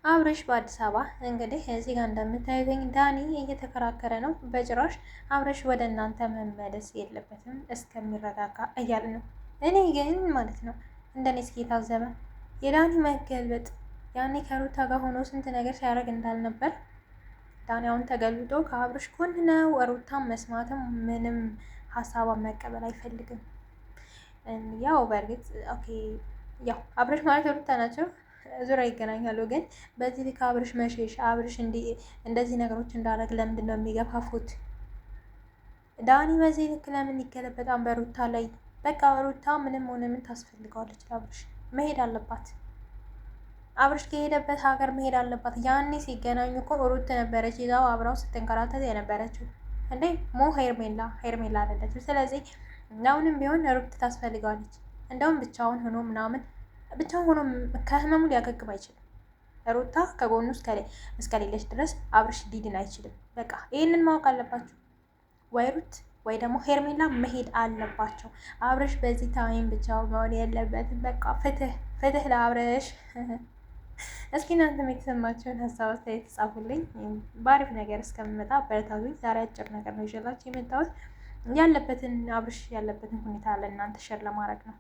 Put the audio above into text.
አብርሽ በአዲስ አበባ እንግዲህ እዚህ ጋር እንደምታዩኝ ዳኒ እየተከራከረ ነው። በጭራሽ አብርሽ ወደ እናንተ መመለስ የለበትም እስከሚረጋጋ እያለ ነው። እኔ ግን ማለት ነው እንደኔ እስኪ የታዘበ የዳኒ መገልበጥ ያኔ ከሩታ ጋር ሆኖ ስንት ነገር ሲያደርግ እንዳልነበር ዳኒ አሁን ተገልብጦ ከአብርሽ ጎን ነው። ሩታም መስማትም ምንም ሀሳቧን መቀበል አይፈልግም። ያው በእርግጥ ኦኬ ያው አብርሽ ማለት ሩታ ናቸው ዙሪያ ይገናኛሉ። ግን በዚህ ልክ አብርሽ መሸሽ አብርሽ እንደዚህ ነገሮች እንዳደረግ ለምንድን ነው የሚገፋፉት? ዳኒ በዚህ ልክ ለምን ይገለበጣል በሩታ ላይ? በቃ ሩታ ምንም ሆነ ምን ታስፈልገዋለች? አብርሽ መሄድ አለባት። አብርሽ ከሄደበት ሀገር መሄድ አለባት። ያኔ ሲገናኙ እኮ ሩት ነበረች ይዛው አብራው ስትንከራተት የነበረችው እንዴ ሞ ሄርሜላ አይደለችም። ስለዚህ አሁንም ቢሆን ሩት ታስፈልገዋለች። እንደውም ብቻውን ሆኖ ምናምን ብቻውን ሆኖ ከህመሙ ሊያገግም አይችልም። ሩታ ከጎኑ እስከሌለች ድረስ አብርሽ ሊድን አይችልም። በቃ ይህንን ማወቅ አለባችሁ። ወይ ሩት ወይ ደግሞ ሄርሜላ መሄድ አለባቸው። አብርሽ በዚህ ታይም ብቻው መሆን የለበትም። በቃ ፍትህ ለአብርሽ። እስኪ እናንተም የተሰማችሁን ሀሳብ አስተያየት ጻፉልኝ። በአሪፍ ነገር እስከምመጣ በረታቱኝ። ዛሬ አጭር ነገር ነው ይዤላችሁ የመጣሁት። አብርሽ ያለበትን ሁኔታ ለእናንተ ሸር ለማድረግ ነው።